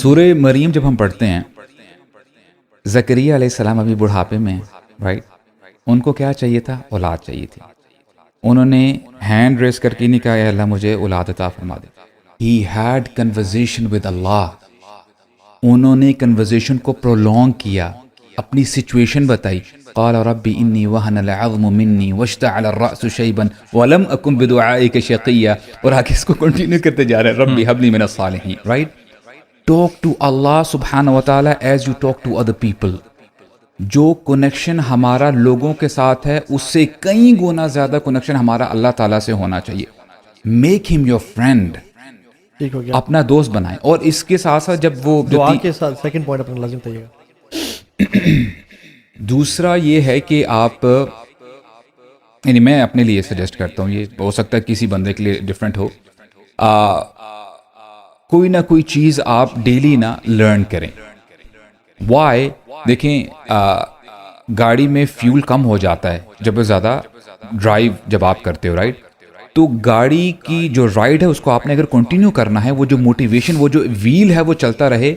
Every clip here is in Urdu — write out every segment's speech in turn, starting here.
سورہ مریم جب ہم پڑھتے ہیں، زکریا علیہ السلام ابھی بڑھاپے میں، رائٹ، ان کو کیا چاہیے تھا؟ اولاد چاہیے تھی. انہوں نے ہینڈ ریز کر کے نہیں کہا اے اللہ مجھے اولاد عطا فرما دے. ہی ہیڈ کنورزیشن ود اللہ. انہوں نے کنورزیشن کو پرولونگ کیا، اپنی سچویشن بتائی. قال ربی انی وہن العظم منی واشتعل الرأس شیبا ولم اکن بدعائک شقیا. اور آگے اس کو کنٹینیو کرتے جا رہے ہیں، ربی حب لی من الصالحین. رائٹ، ٹاک ٹو اللہ سبحانہ و تعالی as you talk to other people. جو کنیکشن ہمارا لوگوں کے ساتھ ہے اس سے کئی گنا زیادہ کنیکشن ہمارا اللہ تعالیٰ سے ہونا چاہیے. میک ہم یور فرینڈ، ٹھیک ہو گیا، اپنا دوست بنائیں. اور اس کے ساتھ ساتھ جب وہ دعا کے ساتھ سیکنڈ پوائنٹ اپنا لازم بتائیے گا. دوسرا یہ ہے کہ آپ، یعنی میں اپنے لیے سجیسٹ کرتا ہوں، یہ ہو سکتا ہے کسی بندے کے لیے ڈفرینٹ ہو، کوئی نہ کوئی چیز آپ ڈیلی نہ لرن کریں. وائی؟ دیکھیں، گاڑی میں فیول کم ہو جاتا ہے جب زیادہ ڈرائیو جب آپ کرتے ہو، رائٹ. تو گاڑی کی جو رائڈ ہے اس کو آپ نے اگر کنٹینیو کرنا ہے، وہ جو موٹیویشن، وہ جو ویل ہے وہ چلتا رہے.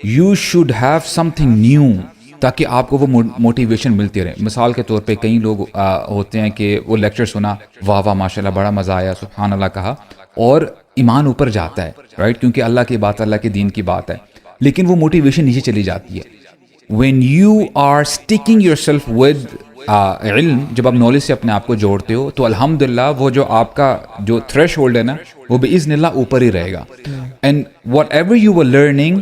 You should have some thing new تاکہ آپ کو وہ موٹیویشن ملتی رہے. مثال کے طور پہ کئی لوگ ہوتے ہیں کہ وہ لیکچر سنا، واہ واہ ماشاء اللہ بڑا مزہ آیا، سبحان اللہ کہا، اور ایمان اوپر جاتا ہے، رائٹ، کیونکہ اللہ کی بات، اللہ کے دین کی بات ہے، لیکن وہ موٹیویشن نیچے چلی جاتی ہے. when you are sticking yourself with علم، جب آپ نالج سے اپنے آپ کو جوڑتے ہو تو الحمدللہ وہ جو آپ کا جو تھریش ہولڈ ہے نا وہ باذن اللہ اوپر ہی رہے گا. And whatever you were learning,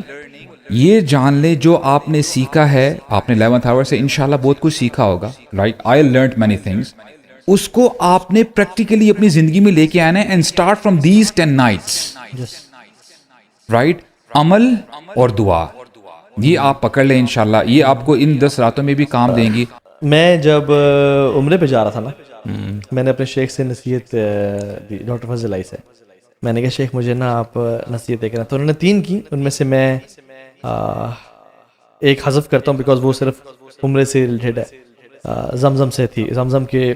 یہ جان لے جو آپ نے سیکھا ہے، آپ نے 11th آور سے انشاءاللہ بہت کچھ سیکھا ہوگا، right. I learned many things. اس کو آپ نے پریکٹیکلی اپنی زندگی میں لے کے آنا ہے. And start from these 10 nights, right. عمل اور دعا یہ آپ پکڑ لیں انشاءاللہ، یہ آپ کو ان 10 راتوں میں بھی کام دیں گی. میں جب عمرے پہ جا رہا تھا نا، میں نے اپنے شیخ سے نصیحت دی، ڈاکٹر فضل علی سے. میں نے کہا شیخ مجھے نا آپ نصیحت دے کرنا، تو انہوں نے 3 کی. ان میں سے میں ایک حذف کرتا ہوں بیکاز وہ صرف عمرے سے ریلیٹڈ ہے، زمزم سے تھی. زمزم کے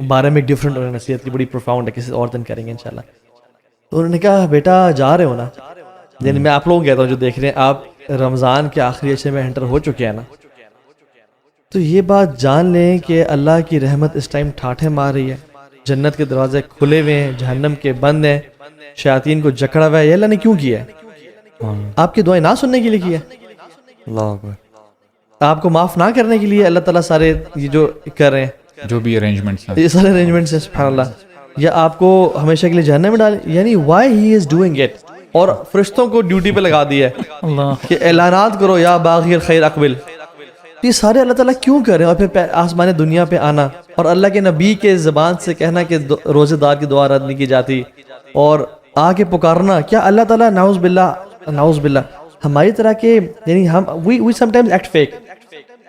بارے میں ایک ڈفرینٹ انہوں نے نصیحت کی، بڑی پروفاؤنڈ ہے، کسی اور دن کریں گے انشاءاللہ. تو انہوں نے کہا بیٹا جا رہے ہو نا، یعنی میں آپ لوگوں کو کہتا ہوں جو دیکھ رہے ہیں، آپ رمضان کے آخری عشرے میں انٹر ہو چکے ہیں نا، تو یہ بات جان لیں کہ اللہ کی رحمت اس ٹائم ٹھاٹھے مار رہی ہے. جنت کے دروازے کھلے ہوئے ہیں، جہنم کے بند ہیں، شیاطین کو جکڑا ہوا ہے. یہ اللہ نے کیوں کیا ہے؟ آپ کی دعائیں نہ سننے کے لیے کیا ہے، اللہ اکبر، آپ کو معاف نہ کرنے کے لیے. اللہ تعالیٰ سارے یہ جو کر رہے ہیں، جو بھی ارینجمنٹس ہیں، یہ سارے ارینجمنٹس ہیں، سبحان اللہ، یا آپ کو ہمیشہ کے لیے جہنم میں ڈالیں. یعنی why he is doing it. اور فرشتوں کو ڈیوٹی پہ لگا دیا ہے کہ اعلانات کرو یا باغی الخیر اقبل. یہ سارے اللہ تعالیٰ کیوں کر رہے ہیں؟ اور پھر آسمان دنیا پہ آنا اور اللہ کے نبی کے زبان سے کہنا کہ روزے دار کی دعا رد نہیں کی جاتی، اور آ کے پکارنا. کیا اللہ تعالیٰ نعوذ باللہ ہماری طرح کے، یعنی ہم وی سم ٹائمز ایکٹ فیک.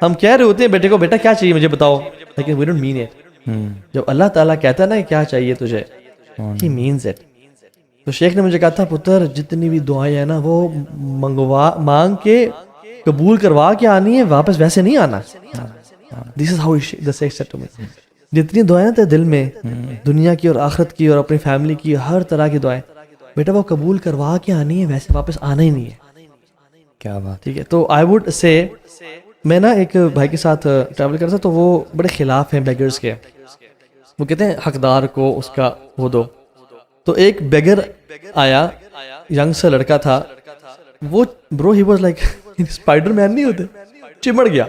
ہم کہہ رہے ہوتے ہیں بیٹے کو بیٹا کیا چاہیے مجھے بتاؤ، لیکن وی ڈونٹ مین اٹ. جب اللہ تعالیٰ کہتا ہے نا کیا چاہیے تجھے، ہی مینز اٹ. تو شیخ نے مجھے کہا تھا پتر جتنی بھی دعائیں ہیں نا وہ مانگ کے قبول کروا کے آنی ہے، واپس ویسے نہیں آنا. This is how the Sheikh said to me. جتنی دعائیں تھے دل میں، دنیا کی اور آخرت کی اور اپنی فیملی کی، ہر طرح کی دعائیں، بیٹا وہ قبول کروا کے آنی ہے، ویسے واپس آنا ہی نہیں ہے. کیا بات. ٹھیک ہے. تو آئی ووڈ سے، میں نا ایک بھائی کے ساتھ ٹریول کرتا تو وہ بڑے خلاف ہیں بیگرز کے. وہ کہتے ہیں حقدار کو اس کا وہ دو. تو ایک بیگر آیا، ینگ سا لڑکا تھا، وہ برو he was like Spider Man نہیں ہوتے، چمڑ گیا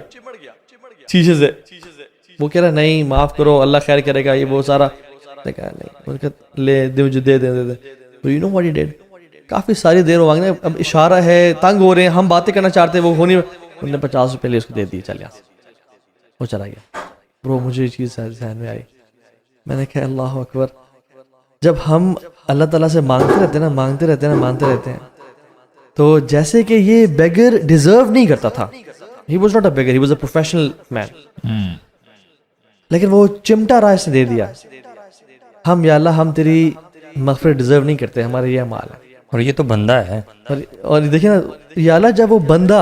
شیشے سے. وہ کہہ رہا نہیں معاف کرو اللہ خیر کرے گا، یہ وہ سارا. کہا نہیں لے دے دے دے دے. تو you know what he did, کافی ساری دیر وہ مانگنے، اب اشارہ ہے، تنگ ہو رہے ہیں، ہم باتیں کرنا چاہتے ہیں، وہ ہونی، انہوں نے 50 روپے لے اس کو دے دی، چل یہاں سے، وہ چلا گیا. برو مجھے یہ چیز ذہن میں آئی، میں نے کہا اللہ اکبر. جب ہم اللہ تعالیٰ سے مانگتے رہتے ہیں تو جیسے کہ یہ بیگر ڈیزرو نہیں کرتا تھا. He was not a beggar, he was a professional man, لیکن وہ چمٹا رائے سے دے دیا. ہم یا اللہ ہم تیری مغفرت ڈیزرو نہیں کرتے، ہمارے یہ اعمال ہے. اور یہ تو بندہ ہے. اور دیکھیں نا یا اللہ، جب وہ بندہ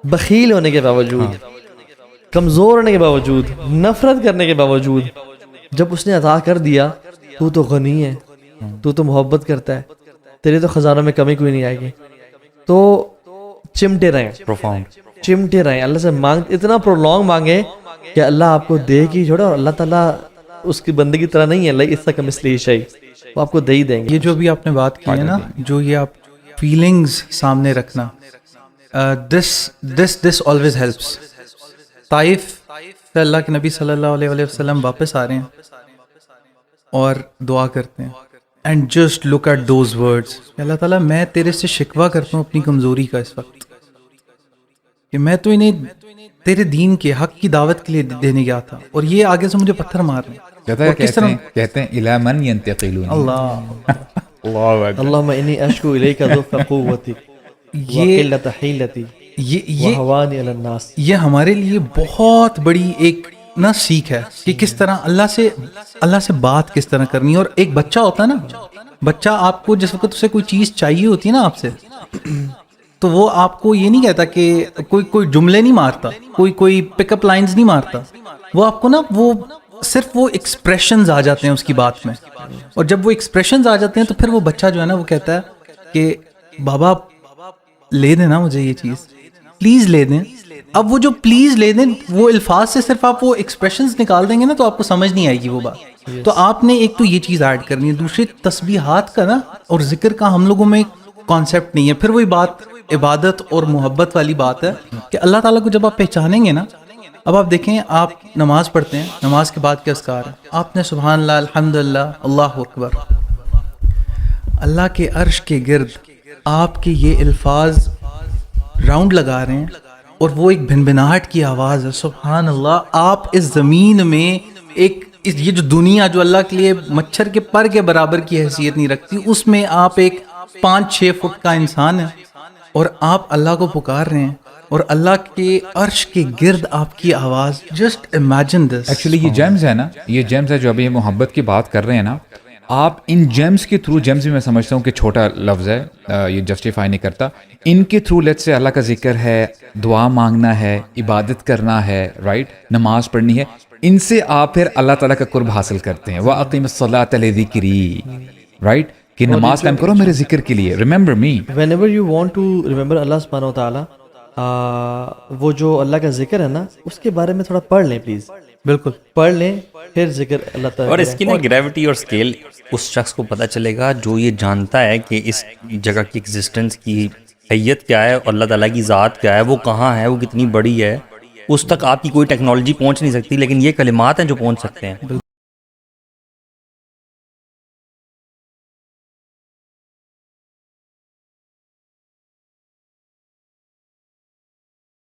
بخیل ہونے کے باوجود، کمزور ہونے کے باوجود، نفرت کرنے کے باوجود، جب اس نے عطا کر دیا، تو غنی ہے، تو محبت کرتا ہے، تیرے تو خزانوں میں کمی کوئی نہیں آئے گی. تو چمٹے رہیں, profound. چمٹے رہیں اللہ سے مانگ, اتنا پرولونگ مانگے کہ اللہ آپ کو دے کی چھوڑے, اور اللہ تعالیٰ اس کی بندے کی طرح نہیں ہے, اللہ اس کا مثلی شیء, وہ آپ کو دے ہی دیں گے. یہ جو بھی آپ نے بات کی ہے نا, جو یہ آپ فیلنگز سامنے رکھنا, دس آلویز ہیلپس. طائف سے اللہ کے نبی صلی اللہ علیہ وسلم واپس آ رہے ہیں اور دعا کرتے ہیں, and just look at those words, اللہ تعالیٰ میں تیرے سے شکوہ کرتا ہوں اپنی کمزوری کا اس وقت, کہ میں تو انہیں تیرے دین کے حق کی دعوت کے لیے دینے گیا تھا, اور یہ آگے سے مجھے پتھر مار رہے ہیں. کہتے ہیں الی من ینتقلون, اللہ اللہم انی اشکو الیک ضعف قوتی وقلۃ حیلتی وہوانی علی الناس. یہ ہمارے لیے بہت بڑی ایک نا سیکھ ہے کہ کس طرح اللہ سے بات کس طرح کرنی ہے. اور ایک بچہ ہوتا ہے نا, بچہ آپ کو جس وقت اسے کوئی چیز چاہیے ہوتی ہے نا آپ سے, تو وہ آپ کو یہ نہیں کہتا کہ کوئی جملے نہیں مارتا, کوئی پک اپ لائنز نہیں مارتا, وہ آپ کو نا وہ صرف وہ ایکسپریشنز آ جاتے ہیں اس کی بات میں, اور جب وہ ایکسپریشنز آ جاتے ہیں تو پھر وہ بچہ جو ہے نا وہ کہتا ہے کہ بابا لے دیں نا مجھے یہ چیز, پلیز لے دیں. اب وہ جو پلیز لے دیں, وہ الفاظ سے صرف آپ وہ ایکسپریشنز نکال دیں گے نا تو آپ کو سمجھ نہیں آئے گی وہ بات. تو آپ نے ایک تو یہ چیز ایڈ کرنی ہے, دوسری تسبیحات کا نا اور ذکر کا ہم لوگوں میں کانسیپٹ نہیں ہے. پھر وہی بات عبادت اور محبت والی بات ہے کہ اللہ تعالیٰ کو جب آپ پہچانیں گے نا, اب آپ دیکھیں آپ نماز پڑھتے ہیں, نماز کے بعد کیا اذکار ہے, آپ نے سبحان اللہ, الحمدللہ, اللہ اکبر, اللہ کے عرش کے گرد آپ کے یہ الفاظ راؤنڈ لگا رہے ہیں, اور وہ ایک بھنبھناہٹ کی آواز ہے, سبحان اللہ. آپ اس زمین میں ایک یہ جو دنیا جو اللہ کے لیے مچھر کے پر کے برابر کی حیثیت نہیں رکھتی, اس میں آپ ایک 5-6 فٹ کا انسان ہے, اور آپ اللہ کو پکار رہے ہیں, اور اللہ کے عرش کے گرد آپ کی آواز. Just imagine this. ایکچولی یہ جیمز ہے نا, یہ جیمز ہے جو ابھی محبت کی بات کر رہے ہیں نا, آپ ان جیمز کے تھرو, جیمز بھی میں سمجھتا ہوں کہ چھوٹا لفظ ہے, یہ جسٹیفائی نہیں کرتا, ان کے تھرو لیٹ سے اللہ کا ذکر ہے, دعا مانگنا ہے, عبادت کرنا ہے, رائٹ, نماز پڑھنی ہے, ان سے آپ پھر اللہ تعالیٰ کا قرب حاصل کرتے ہیں. وَأَقِمِ الصَّلَاةَ لِذِكْرِي, رائٹ, کہ نماز قائم کرو میرے ذکر کے لیے, remember me. whenever you want to remember اللہ سبحانہ وتعالیٰ, وہ جو اللہ کا ذکر ہے نا, اس کے بارے میں تھوڑا پڑھ لیں پلیز, بالکل پڑھ لیں, پھر ذکر اللہ تعالیٰ. اور اس کی نا گریوٹی اور اسکیل اس شخص کو پتہ چلے گا جو یہ جانتا ہے کہ اس جگہ کی ایگزسٹنس کی حیت کیا ہے, اور اللہ تعالیٰ کی ذات کیا ہے, وہ کہاں ہے, وہ کتنی بڑی ہے. اس تک آپ کی کوئی ٹیکنالوجی پہنچ نہیں سکتی, لیکن یہ کلمات ہیں جو پہنچ سکتے ہیں.